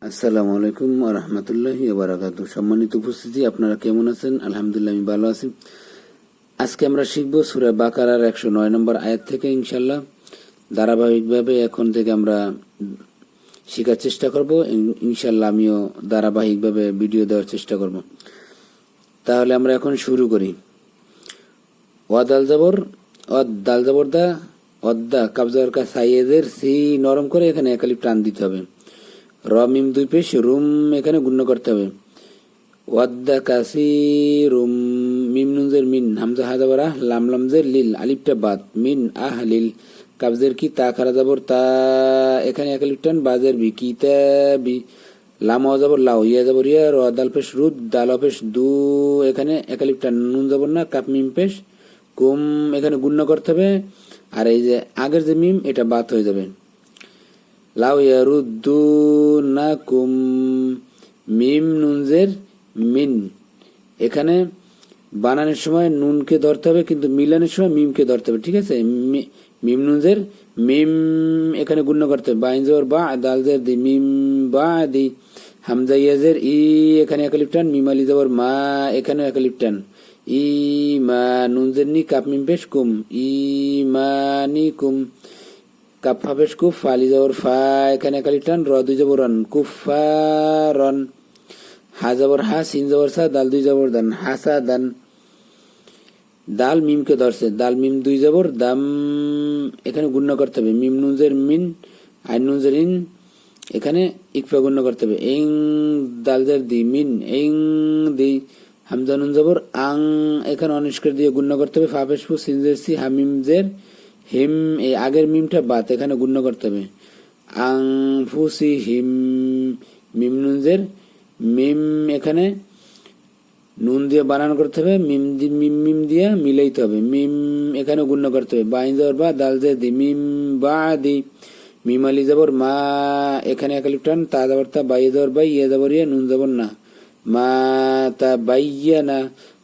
আসসালামু আলাইকুম ওয়া রাহমাতুল্লাহি ওয়া বারাকাতুহু। সম্মানিত উপস্থিতি, আপনারা কেমন আছেন? আলহামদুলিল্লাহ, আমি ভালো আছি। আজকে আমরা শিখব সূরা বাকারার 109 নম্বর আয়াত থেকে ইনশাআল্লাহ। ধারাবাহিকভাবে এখন থেকে আমরা শেখার চেষ্টা করব। ইনশাআল্লাহ আমিও ধারাবাহিকভাবে ভিডিও দেওয়ার চেষ্টা করব। তাহলে আমরা এখন শুরু করি। ওয়াদাল জবর দাল জবর দা অদ্দা কাবজার কা সাইয়েদের সি নরম করে এখানে একালিফ টান দিতে হবে। র মিম দুই পেশ রুম এখানে গুণ্য করতে হবে। ওয়াদ্দা কাসি রুম মিম নুনজের মিন হামজা হাজাবারা লাম লামজের লিল আলিফটা বাদ মিন আহ লিল কাবজের কি তা খারা যাবর তা এখানে একালিফ টান বাজের বি কি তা বি লাম যাবর লাউ ইয়া যাবর ইয়া র দাল পেশ রুদ দাল পেশ দু এখানে একালিফ টান নুন যাবর না কাপ মিম পেশ কুম এখানে গুণ্য করতে হবে। আর এই যে আগের যে মিম এটা বাদ হয়ে যাবে। লাউ ইয়ারুদ্দুনাকুম মিম নুনজের মিন এখানে বানানোর সময় নুনকে ধরতে হবে, কিন্তু মিলানোর সময় মিমকে ধরতে হবে। ঠিক আছে, মিম নুনজের মিম এখানে গুণ্য করতে হবে। বাইনজর বা দালজের দি মিম বা দি হামজা ইয়াজের ই এখানে একালিফ টান মিম আলি যাবর মা এখানে একালিফ টান ই মা নুনজের নি কাপ মিম পেশ কুম ই মানি কুম কাপ ফাবেশ কুফ ফালি যাবর ফা এখানে একালিফ টান র দুই যাবর রন কুফারন হা যাবর হা সিন যাবর সা দাল দুই যাবর দান হাসা দান দাল মিমকে ধরছে দাল মিম দুই যাবর দাম এখানে গুণ্য করতে হবে। মিম নুনজের মিন আইন নুনজের ইন এখানে ইকফা গুণ্য করতে হবে। এং দালজের দি মিন এং দি হামজা নুন যাবর আং এখানে অনিষ্কার দিয়ে গুণ্য করতে হবে। ফাবেশ ফু সিনজের সি হামিমজের হিম এই আগের মিমটা বাত এখানে গুণ্য করতে হবে। আং ফুসি হিম মিম নুনজের মিম এখানে নুন দিয়ে বানান করতে হবে। মিম মিম দিয়ে মিলাইতে হবে। মিম এখানে গুণ্য করতে হবে। বাইন যাবর বা দাল জে দি মিম বা দি মিম আলি যাবর মা এখানে একালিফ টান তা যাবর তা বাই যাবর বাই ইয়ে যাবর ইয়ে নুন যাবর না মা তা বাইয়া না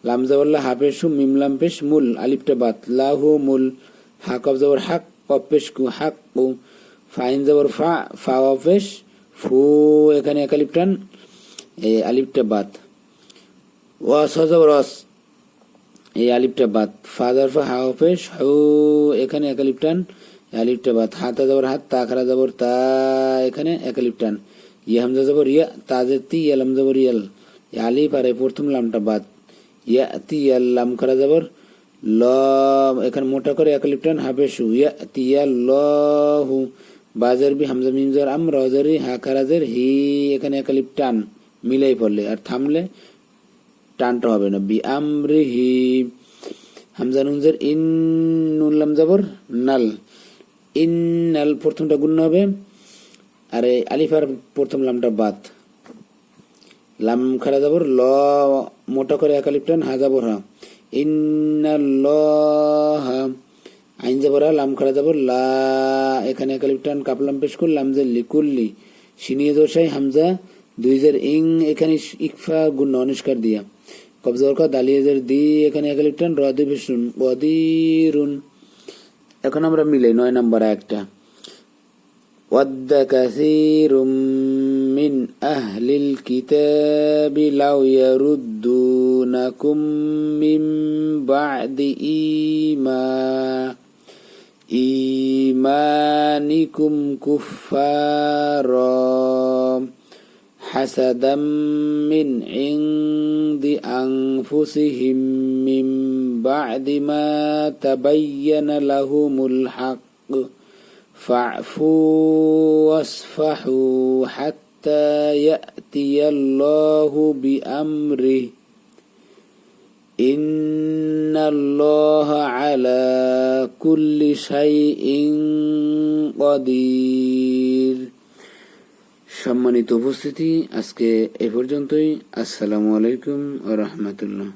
লাম যাবর লা হাফেশু মিম লাম পেশ মুল আলিফটা বাত লাহু মুল হা কব যাবর হাক কব পেশ কু হাক কু ফাইন যাবর ফা ফা অফেশ ফু এখানে একালিফ টান এই আলিফটা বাত ওয়াস যাবর ওয়াস এই আলিফটা বাত ফা যাবর ফা হা অফেশ হু এখানে একালিফ টান আলিফটা বাত হাতা যাবর হাত তা খারা যাবর তা এখানে একালিফ টান ইয়া হামজা যাবর ইয়া তাজে তি ইয়ালাম যাবর ইয়াল আলিফ আর প্রথম লামটা বাত ইয়া তি ইয়াল লাম খারা যাবর ল এখানে মোটা করে একালিফ টান হাফেশু ইয়া তি ইয়াল্লাহু বাজার বি হামজা মিম জার আম রজারি হা খারাজের হি এখানে একালিফ টান মিলাই পড়লে আর থামলে টানটা হবে না। বি আমরিহি হামজা নুনজের ইন নুন লাম যাবর নাল ইন নাল প্রথমটা গুণ হবে। আর আলিফ আর প্রথম লামটা বাদ লাম খারা যাবর ল মোটা করে একালিফ টান হা যাবর হা ইন্নাল্লাহ আইন যাবর লাম খারা যাবর লা এখানে একালিফ টান কাপলাম পেশ কুল লাম জে লিকুল্লি সিনিয়ে দোষাই হামজা দুই জের ইং এখানে ইকফা গুণ অনিষ্কার দিয়া কবজার কা দালিয়েজের দি এখানে একালিফ টান র দুই পেশ রুন ওয়াদিরুন। এখন আমরা মিলাই 9 নম্বর একটা ওয়াদ্দা কাসীরুম মিন আহলিল কিতাবি লাউ ইয়ারুদ্দুনাকুম মিন বা'দি ঈমানিকুম কুফফারা হাসাদাম মিন ইনদি আনফুসিহিম মিন বা'দি মা তাবাyyana লাহুমুল হক فاعفوا واصفحوا حتى يأتي الله بأمره إن الله على كل شيء قدير। সম্মানিত উপস্থিতি, আজকে এ পর্যন্তই। আসসালামু আলাইকুম ওয়া রাহমাতুল্লাহ।